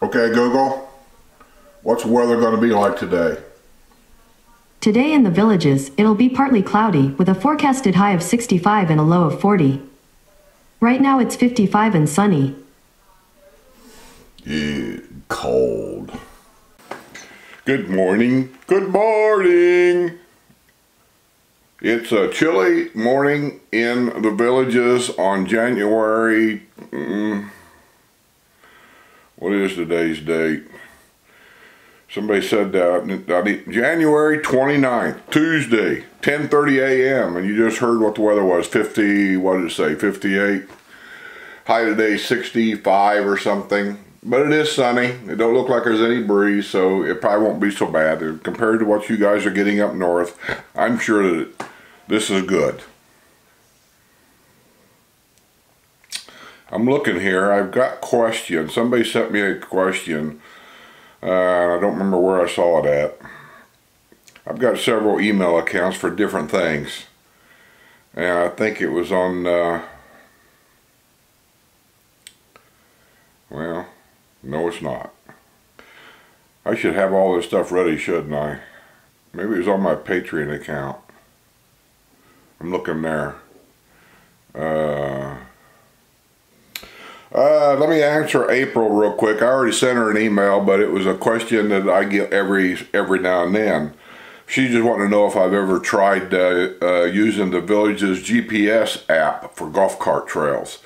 Okay, Google, what's the weather going to be like today? Today in the Villages, it'll be partly cloudy, with a forecasted high of 65 and a low of 40. Right now it's 55 and sunny. Yeah, cold. Good morning. Good morning. It's a chilly morning in the Villages on January, what is today's date? Somebody said that, January 29th, Tuesday, 10:30 a.m. And you just heard what the weather was, 50, what did it say, 58? High today, 65 or something. But it is sunny. It don't look like there's any breeze, so it probably won't be so bad. Compared to what you guys are getting up north, I'm sure that this is good. I'm looking here. I've got questions. Somebody sent me a question. I don't remember where I saw it at. I've got several email accounts for different things. And I think it was on, well, no it's not. I should have all this stuff ready, shouldn't I? Maybe it was on my Patreon account. I'm looking there. Let me answer April real quick. I already sent her an email, but it was a question that I get every now and then. She just wanted to know if I've ever tried using the Villages GPS app for golf cart trails.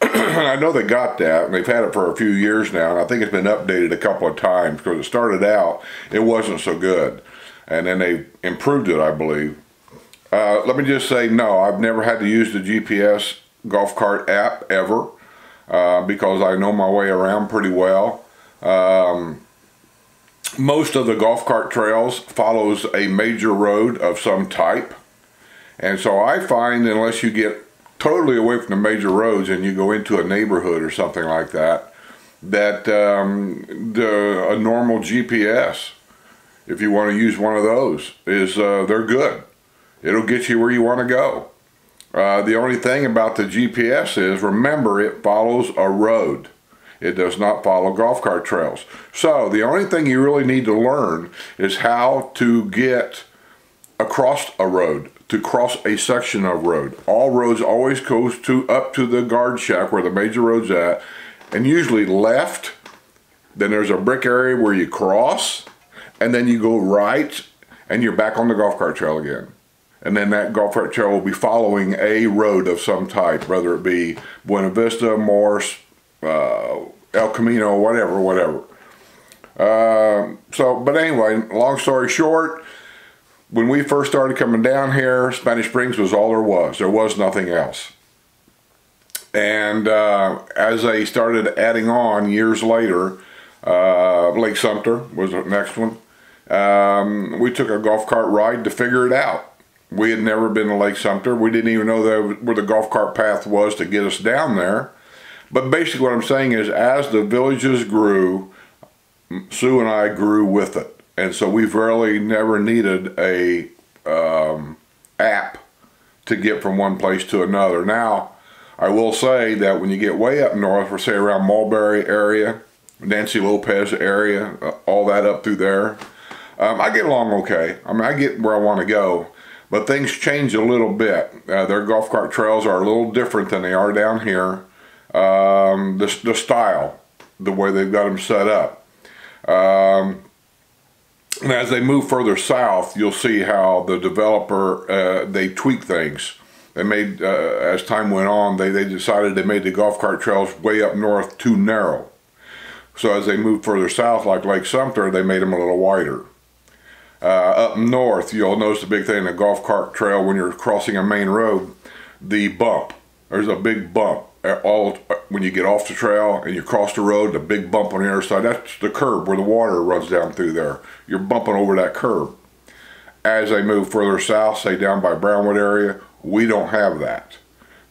I know they got that, and they've had it for a few years now, and I think it's been updated a couple of times, because it started out, it wasn't so good. And then they improved it, I believe. Let me just say, no, I've never had to use the GPS golf cart app ever. Because I know my way around pretty well. Most of the golf cart trails follows a major road of some type. And so I find unless you get totally away from the major roads and you go into a neighborhood or something like that, that a normal GPS, if you want to use one of those, is they're good. It'll get you where you want to go. The only thing about the GPS is, remember, it follows a road. It does not follow golf cart trails. So the only thing you really need to learn is how to get across a road, to cross a section of road. All roads always goes up to the guard shack where the major road's at, and usually left. Then there's a brick area where you cross, and then you go right, and you're back on the golf cart trail again. And then that golf cart trail will be following a road of some type, whether it be Buena Vista, Morse, El Camino, whatever. But anyway, long story short, when we first started coming down here, Spanish Springs was all there was. There was nothing else. And as they started adding on years later, Lake Sumter was the next one. We took a golf cart ride to figure it out. We had never been to Lake Sumter. We didn't even know where the golf cart path was to get us down there. But basically what I'm saying is, as the Villages grew, Sue and I grew with it. And so we've really never needed a app to get from one place to another. Now, I will say that when you get way up north, or say around Mulberry area, Nancy Lopez area, all that up through there, I get along okay. I mean, I get where I want to go. But things change a little bit. Their golf cart trails are a little different than they are down here. The style, the way they've got them set up. And as they move further south, you'll see how the developer, they tweak things. They made, as time went on, they decided they made the golf cart trails way up north too narrow. So as they moved further south, like Lake Sumter, they made them a little wider. Up north, you'll notice the big thing in the golf cart trail when you're crossing a main road, the bump. There's a big bump. When you get off the trail and you cross the road, the big bump on the other side, that's the curb where the water runs down through there. You're bumping over that curb. As they move further south, say down by Brownwood area, we don't have that.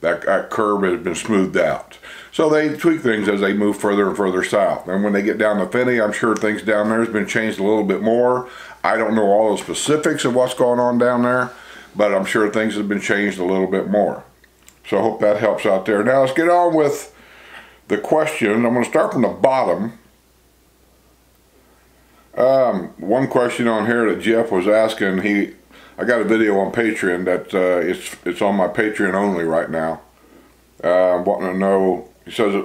That curb has been smoothed out. So they tweak things as they move further and further south. And when they get down to Finney, I'm sure things down there has been changed a little bit more. I don't know all the specifics of what's going on down there, but I'm sure things have been changed a little bit more. So I hope that helps out there. Now let's get on with the question. I'm going to start from the bottom. One question on here that Jeff was asking, I got a video on Patreon that it's on my Patreon only right now. Wanting to know, he says,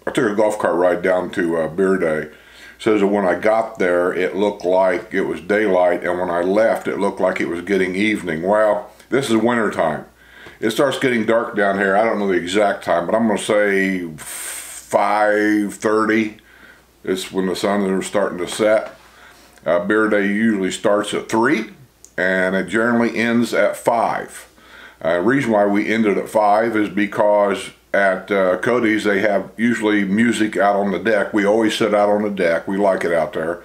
I took a golf cart ride down to Beer Day. Says that when I got there, it looked like it was daylight, and when I left, it looked like it was getting evening. Well, this is winter time. It starts getting dark down here. I don't know the exact time, but I'm going to say 5:30 is when the sun is starting to set. Beer Day usually starts at 3, and it generally ends at 5. Reason why we ended at 5 is because at Cody's they have usually music out on the deck. We always sit out on the deck. We like it out there.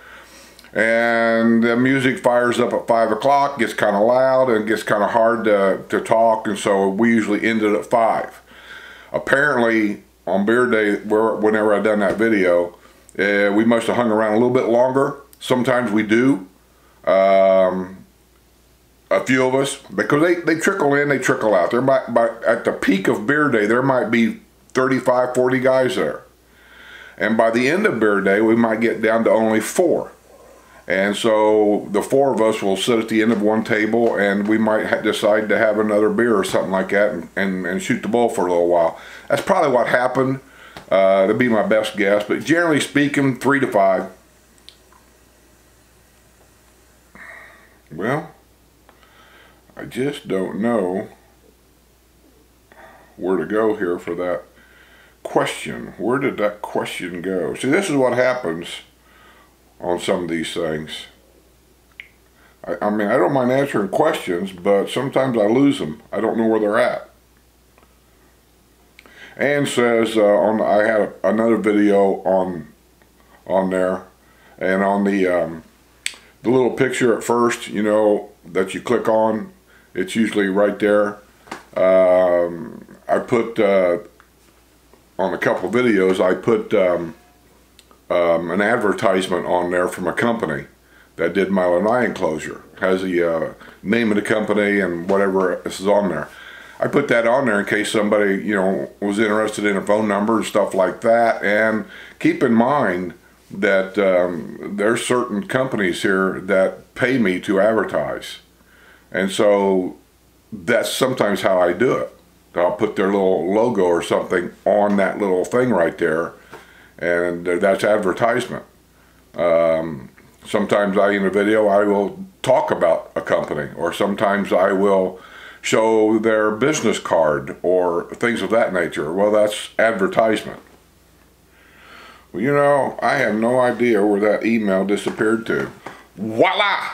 And the music fires up at 5 o'clock, gets kind of loud, and gets kind of hard to talk, and so we usually ended at 5. Apparently, on Beer Day, whenever I done that video, we must have hung around a little bit longer. Sometimes we do. A few of us, because they trickle in, they trickle out. There might, at the peak of Beer Day, there might be 35, 40 guys there. And by the end of Beer Day, we might get down to only 4. And so the 4 of us will sit at the end of one table, and we might decide to have another beer or something like that and shoot the bull for a little while. That's probably what happened. That'd be my best guess. But generally speaking, 3 to 5. Well, I just don't know where to go here for that question. Where did that question go? See, this is what happens on some of these things. I mean, I don't mind answering questions, but sometimes I lose them. I don't know where they're at. Ann says, I had another video on there, and on the little picture at first, you know, that you click on, it's usually right there. I put, on a couple videos, I put an advertisement on there from a company that did my lanai enclosure. Has the name of the company and whatever is on there. I put that on there in case somebody, you know, was interested in a phone number and stuff like that. And keep in mind that there's certain companies here that pay me to advertise. And so that's sometimes how I do it. I'll put their little logo or something on that little thing right there, and that's advertisement. Sometimes in a video I will talk about a company, or sometimes I will show their business card or things of that nature. Well, that's advertisement. Well, you know, I have no idea where that email disappeared to. Voila!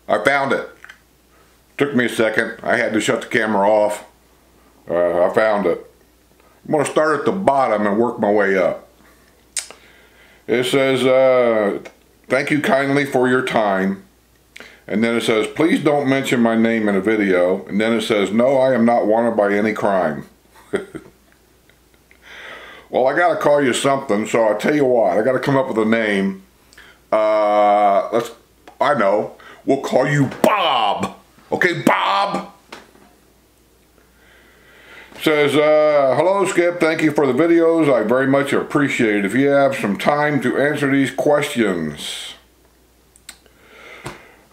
I found it. Took me a second. I had to shut the camera off. I found it. I'm going to start at the bottom and work my way up. It says, thank you kindly for your time. And then it says, please don't mention my name in a video. And then it says, no, I am not wanted by any crime. Well, I got to call you something, so I'll tell you what. I got to come up with a name. I know. We'll call you Bob. Okay, Bob. Says, hello Skip, thank you for the videos. I very much appreciate it. If you have some time to answer these questions.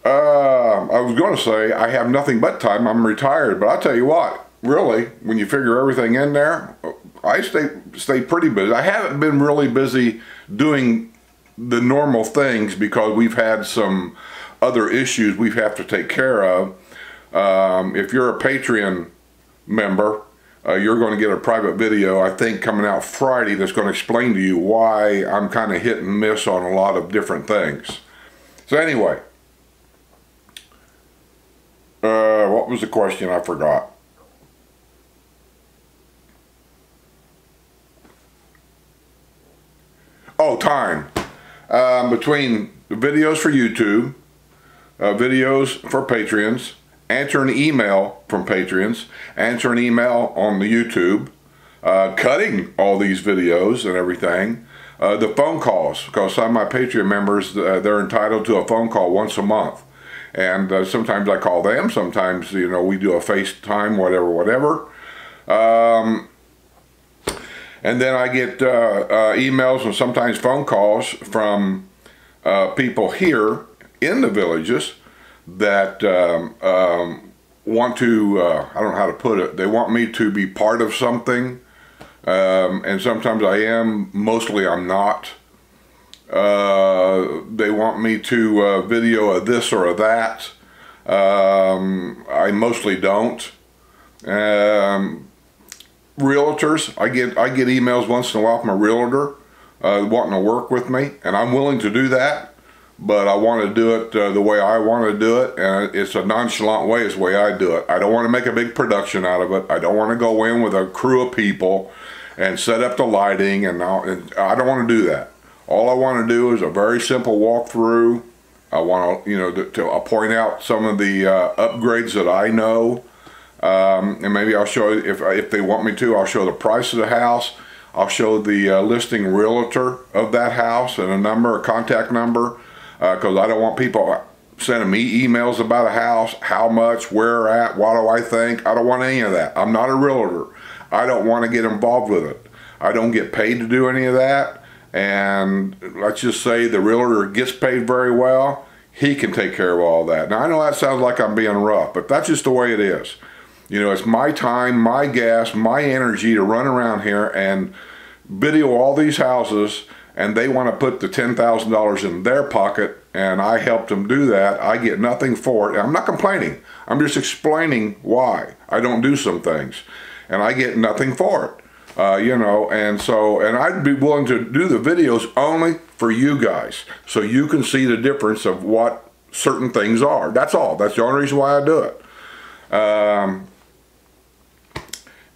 I was going to say, I have nothing but time. I'm retired. But I'll tell you what, really, when you figure everything in there, I stay pretty busy. I haven't been really busy doing the normal things because we've had some other issues we have to take care of. If you're a Patreon member, you're going to get a private video, I think, coming out Friday that's going to explain to you why I'm kind of hit and miss on a lot of different things. So anyway, what was the question? I forgot. Oh, time. Between the videos for YouTube, videos for Patreons, answer an email from Patreons, answer an email on the YouTube, cutting all these videos and everything, the phone calls, because some of my Patreon members, they're entitled to a phone call once a month. And sometimes I call them, sometimes, you know, we do a FaceTime, whatever. And then I get emails and sometimes phone calls from people here in the villages that want to, I don't know how to put it, they want me to be part of something, and sometimes I am, mostly I'm not. They want me to video a this or a that. I mostly don't. Realtors, I get emails once in a while from a realtor wanting to work with me, and I'm willing to do that, but I want to do it the way I want to do it, and it's a nonchalant way is the way I do it. I don't want to make a big production out of it. I don't want to go in with a crew of people and set up the lighting, and I don't want to do that. All I want to do is a very simple walkthrough. I want to, to point out some of the upgrades that I know, and maybe I'll show, if they want me to, I'll show the price of the house. I'll show the listing realtor of that house and a contact number, because I don't want people sending me emails about a house, how much, where at, what do I think. I don't want any of that. I'm not a realtor. I don't want to get involved with it. I don't get paid to do any of that. And let's just say the realtor gets paid very well, he can take care of all that. Now I know that sounds like I'm being rough, but that's just the way it is. It's my time, my gas, my energy to run around here and video all these houses, and they want to put the $10,000 in their pocket, and I helped them do that. I get nothing for it. I'm not complaining. I'm just explaining why I don't do some things, and I get nothing for it. And I'd be willing to do the videos only for you guys, so you can see the difference of what certain things are. That's all. That's the only reason why I do it.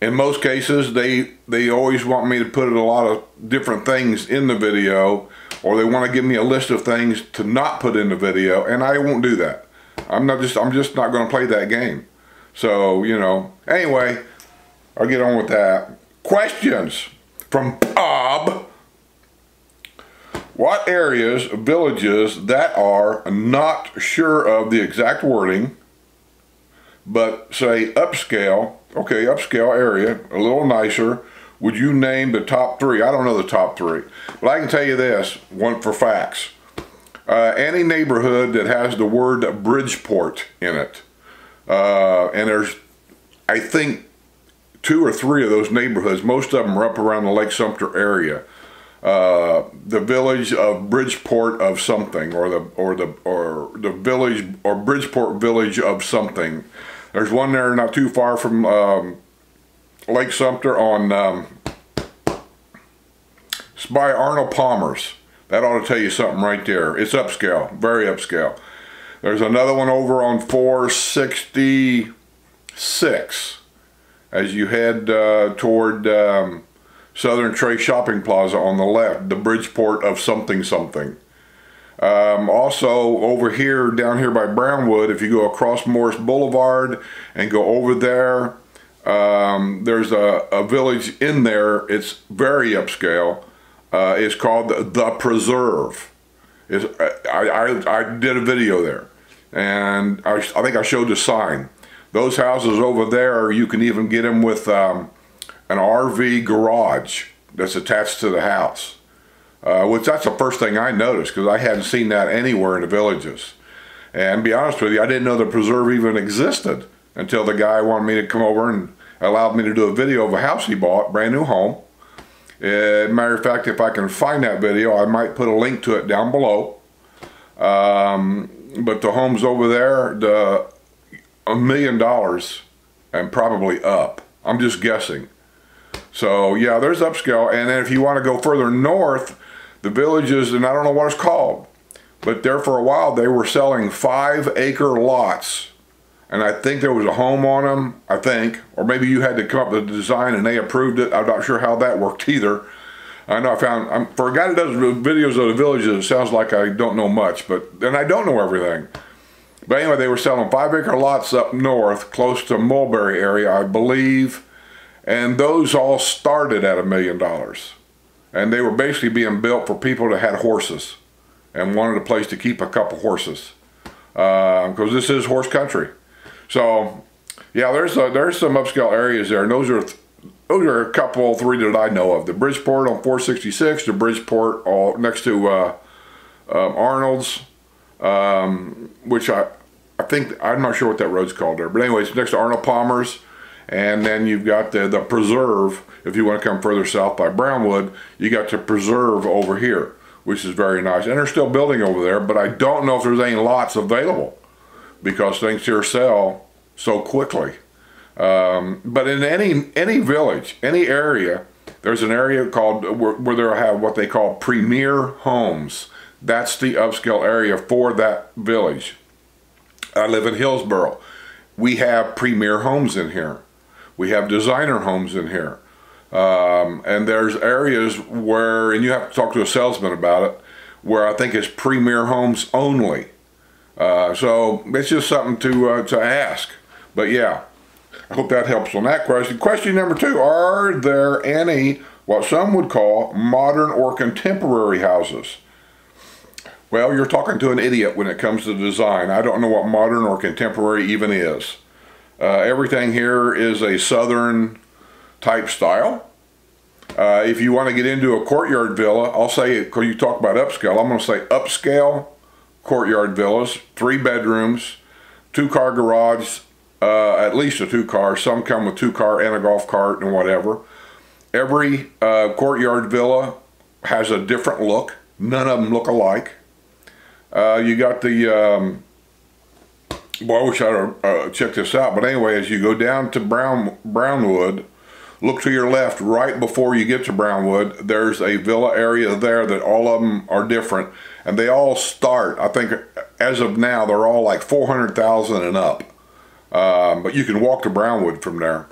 In most cases, they always want me to put a lot of different things in the video, or they want to give me a list of things to not put in the video, and I won't do that. I'm just not going to play that game. So, anyway, I'll get on with that. Questions from Bob. What areas, villages that are not sure of the exact wording, but say upscale, okay, upscale area, a little nicer, would you name the top 3? I don't know the top 3, but I can tell you this, one for facts. Any neighborhood that has the word Bridgeport in it, and there's, I think, 2 or 3 of those neighborhoods, most of them are up around the Lake Sumter area. The village of Bridgeport of something, or the village, or Bridgeport village of something. There's one there not too far from Lake Sumter on it's by Arnold Palmer's. That ought to tell you something right there. It's upscale, very upscale. There's another one over on 466 as you head toward Southern Trace Shopping Plaza on the left, the Bridgeport of something something. Also over here, down here by Brownwood, if you go across Morris Boulevard and go over there, there's a village in there. It's very upscale. It's called The Preserve. I did a video there, and I think I showed the sign. Those houses over there, you can even get them with an RV garage that's attached to the house. Which that's the first thing I noticed, because I hadn't seen that anywhere in the villages. And to be honest with you, I didn't know the preserve even existed until the guy wanted me to come over and allowed me to do a video of a house he bought, brand new home. Matter of fact, if I can find that video, I might put a link to it down below. But the home's over there, $1 million and probably up. I'm just guessing. So yeah, there's upscale. And then if you want to go further north, the villages, and I don't know what it's called, but there for a while they were selling 5-acre lots, and I think there was a home on them, I think, or maybe you had to come up with a design and they approved it. I'm not sure how that worked either. I know for a guy that does videos of the villages, it sounds like I don't know much, but then I don't know everything. But anyway, they were selling 5-acre lots up north, close to Mulberry area, I believe, and those all started at $1 million. And they were basically being built for people that had horses and wanted a place to keep a couple horses, because this is horse country. So yeah, there's some upscale areas there, and those are a couple, 3 that I know of. The Bridgeport on 466, the Bridgeport all next to Arnold's, which I think, I'm not sure what that road's called there, but anyways, next to Arnold Palmer's. And then you've got the Preserve. If you want to come further south by Brownwood, you got the Preserve over here, which is very nice. And they're still building over there, but I don't know if there's any lots available because things here sell so quickly. But in any village, any area, there's an area called where they'll have what they call premier homes. That's the upscale area for that village. I live in Hillsboro. We have premier homes in here. We have designer homes in here. And there's areas where, and you have to talk to a salesman about it, where I think it's premier homes only. So it's just something to ask. But yeah, I hope that helps on that question. Question number 2, are there any, what some would call, modern or contemporary houses? Well, you're talking to an idiot when it comes to design. I don't know what modern or contemporary even is. Everything here is a southern type style. If you want to get into a courtyard villa, I'll say, because you talk about upscale, I'm going to say upscale courtyard villas, 3 bedrooms, 2-car garage, at least a 2-car. Some come with 2-car and a golf cart and whatever. Every courtyard villa has a different look. None of them look alike. You got the, boy, I wish I'd checked this out, but anyway, as you go down to Brownwood, look to your left right before you get to Brownwood. There's a villa area there that all of them are different, and they all start, I think, as of now, they're all like 400,000 and up. But you can walk to Brownwood from there.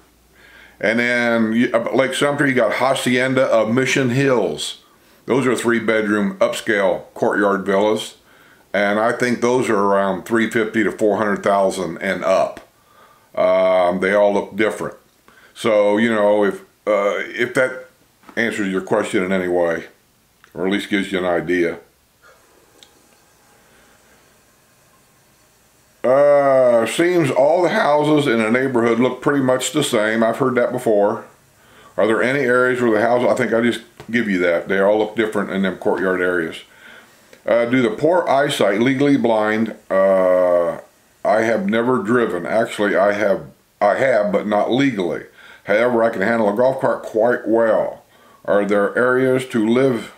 And then Lake Sumter, you got Hacienda of Mission Hills. Those are 3-bedroom upscale courtyard villas. And I think those are around 350 to 400,000 and up. They all look different. So, you know, if that answers your question in any way, or at least gives you an idea. Seems all the houses in a neighborhood look pretty much the same. I've heard that before. Are there any areas where the houses, I think I just give you that. They all look different in them courtyard areas. Do the poor eyesight, legally blind, I have never driven. Actually, I have, but not legally. However, I can handle a golf cart quite well. Are there areas to live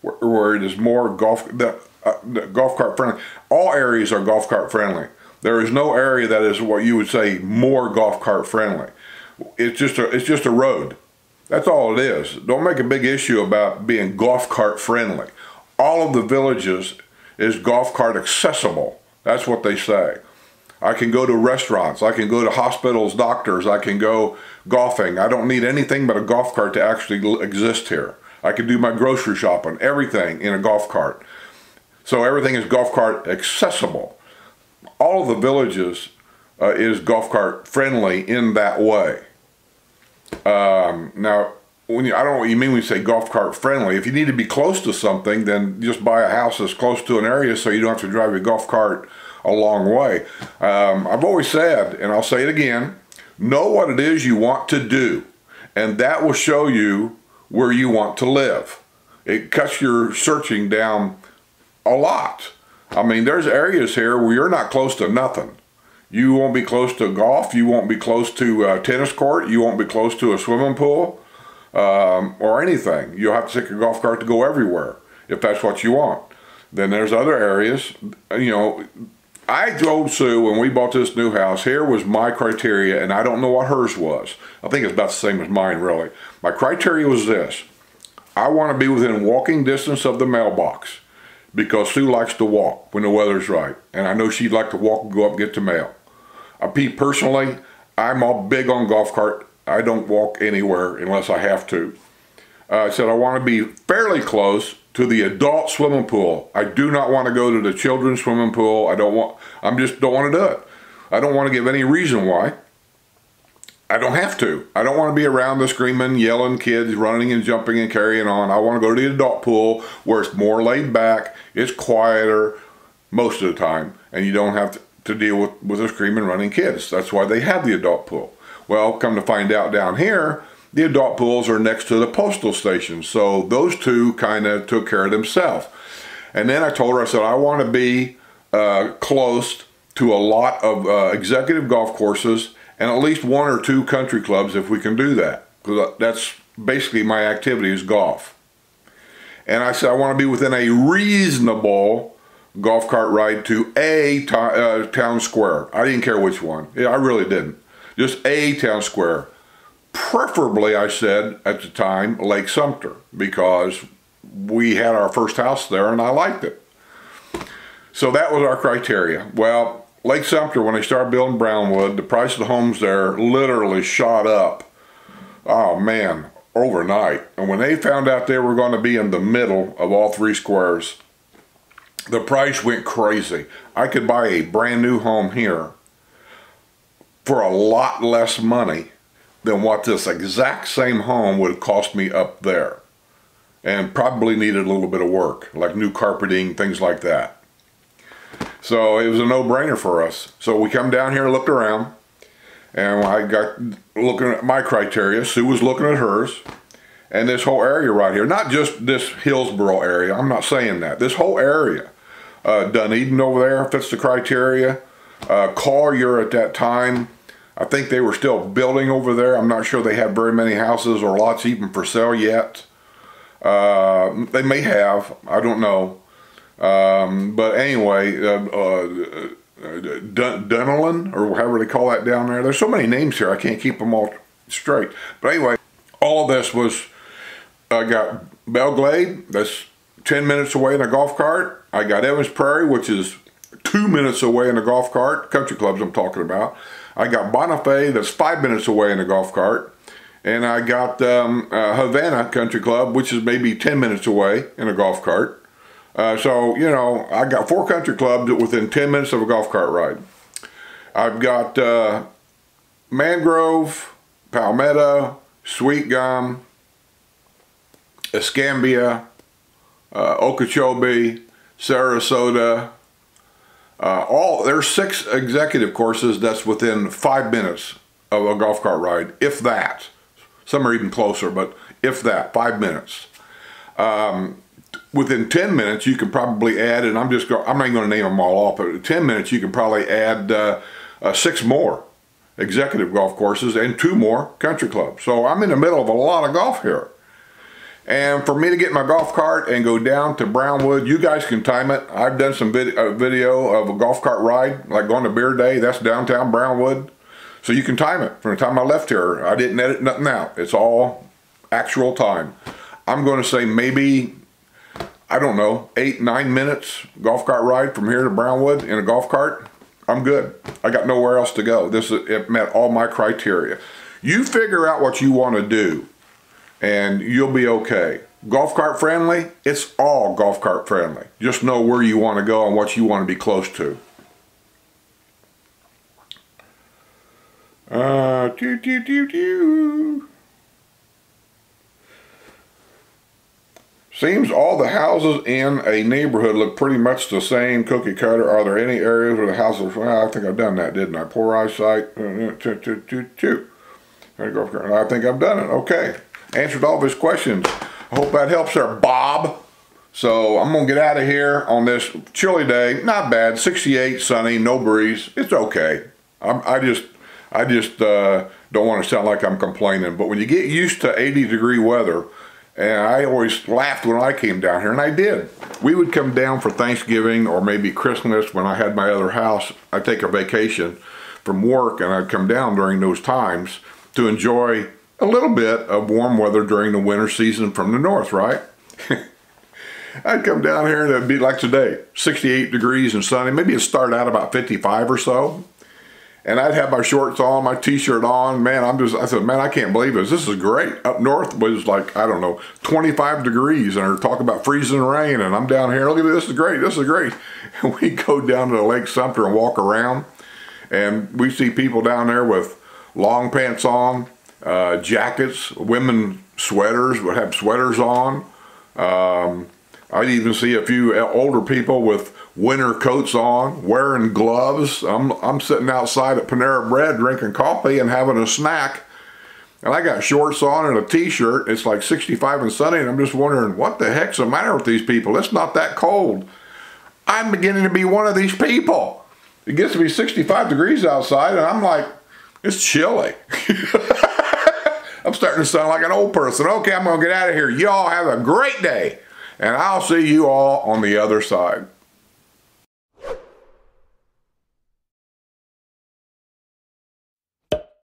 where it is more golf cart friendly? All areas are golf cart friendly. There is no area that is what you would say more golf cart friendly. It's just a road. That's all it is. Don't make a big issue about being golf cart friendly. All of the villages is golf cart accessible. That's what they say. I can go to restaurants, I can go to hospitals, doctors, I can go golfing. I don't need anything but a golf cart to actually exist here. I can do my grocery shopping, everything in a golf cart. So everything is golf cart accessible. All of the villages is golf cart friendly in that way. Now, I don't know what you mean when you say golf cart friendly. If you need to be close to something, then just buy a house that's close to an area so you don't have to drive your golf cart a long way. I've always said, and I'll say it again, know what it is you want to do, and that will show you where you want to live. It cuts your searching down a lot. I mean, there's areas here where you're not close to nothing. You won't be close to golf, you won't be close to a tennis court, you won't be close to a swimming pool, or anything. You'll have to take a golf cart to go everywhere, if that's what you want. Then there's other areas, you know, I told Sue when we bought this new house, here was my criteria, and I don't know what hers was. I think it's about the same as mine, really. My criteria was this: I want to be within walking distance of the mailbox, because Sue likes to walk when the weather's right, and I know she'd like to walk and go up and get the mail. Personally, I'm all big on golf cart. I don't walk anywhere unless I have to. I said I want to be fairly close to the adult swimming pool. I do not want to go to the children's swimming pool. I just don't want to do it. I don't want to give any reason why. I don't have to. I don't want to be around the screaming, yelling kids running and jumping and carrying on. I want to go to the adult pool where it's more laid back, it's quieter most of the time, and you don't have to deal with the screaming, running kids. That's why they have the adult pool. Well, come to find out down here, the adult pools are next to the postal station, so those two kind of took care of themselves. And then I told her, I said, I want to be close to a lot of executive golf courses and at least 1 or 2 country clubs if we can do that. Because that's basically my activity is golf. And I said, I want to be within a reasonable golf cart ride to a town square. I didn't care which one. I really didn't. Just a town square. Preferably, I said at the time, Lake Sumter, because we had our first house there and I liked it. So that was our criteria. Well, Lake Sumter, when they started building Brownwood, the price of the homes there literally shot up. Oh man, overnight. And when they found out they were going to be in the middle of all 3 squares, the price went crazy. I could buy a brand new home here for a lot less money than what this exact same home would cost me up there. And probably needed a little bit of work, like new carpeting, things like that. So it was a no-brainer for us. So we come down here and looked around, and I got looking at my criteria. Sue was looking at hers, and this whole area right here, not just this Hillsboro area, I'm not saying that, this whole area. Dunedin over there fits the criteria. Collier at that time, I think they were still building over there. I'm not sure they had very many houses or lots even for sale yet. They may have, I don't know. But anyway, Dunelin, or however they call that down there. There's so many names here, I can't keep them all straight. But anyway, all of this was, I got Belglade, that's 10 minutes away in a golf cart. I got Evans Prairie, which is 2 minutes away in a golf cart, country clubs I'm talking about. I got Bonifay, that's 5 minutes away in a golf cart. And I got Havana Country Club, which is maybe 10 minutes away in a golf cart. So, you know, I got 4 country clubs within 10 minutes of a golf cart ride. I've got Mangrove, Palmetto, Sweet Gum, Escambia, Okeechobee, Sarasota. There's 6 executive courses that's within 5 minutes of a golf cart ride, if that. Some are even closer, but if that, 5 minutes. Within 10 minutes, you can probably add, and I'm not even going to name them all off, but in 10 minutes, you can probably add 6 more executive golf courses and 2 more country clubs. So I'm in the middle of a lot of golf here. And for me to get my golf cart and go down to Brownwood, you guys can time it. I've done some video of a golf cart ride, like going to Beer Day. That's downtown Brownwood. So you can time it. From the time I left here, I didn't edit nothing out. It's all actual time. I'm going to say maybe, I don't know, 8-9 minutes golf cart ride from here to Brownwood in a golf cart. I'm good. I got nowhere else to go. It met all my criteria. You figure out what you want to do and you'll be okay. Golf cart friendly, it's all golf cart friendly. Just know where you want to go and what you want to be close to. Seems all the houses in a neighborhood look pretty much the same, cookie cutter. Are there any areas where the houses, well, I think I've done that, didn't I? Poor eyesight. I think I've done it. Okay. Answered all of his questions. I hope that helps there, Bob. So I'm going to get out of here on this chilly day. Not bad. 68, sunny, no breeze. It's okay. I just don't want to sound like I'm complaining. But when you get used to 80-degree weather, and I always laughed when I came down here, and I did. We would come down for Thanksgiving or maybe Christmas when I had my other house. I'd take a vacation from work, and I'd come down during those times to enjoy a little bit of warm weather during the winter season from the north, right? I'd come down here and it'd be like today, 68 degrees and sunny. Maybe it'd start out about 55 or so. And I'd have my shorts on, my t-shirt on. Man, I said, man, I can't believe this. This is great. Up north was like, I don't know, 25 degrees, and they're talking about freezing rain, and I'm down here, look at this, is great, this is great. And we go down to Lake Sumter and walk around, and we see people down there with long pants on, jackets, women sweaters, would have sweaters on. I'd even see a few older people with winter coats on, wearing gloves. I'm sitting outside at Panera Bread drinking coffee and having a snack, and I got shorts on and a t-shirt. It's like 65 and sunny, and I'm just wondering, what the heck's the matter with these people? It's not that cold. I'm beginning to be one of these people. It gets to be 65 degrees outside, and I'm like, it's chilly. I'm starting to sound like an old person. Okay, I'm going to get out of here. Y'all have a great day, and I'll see you all on the other side.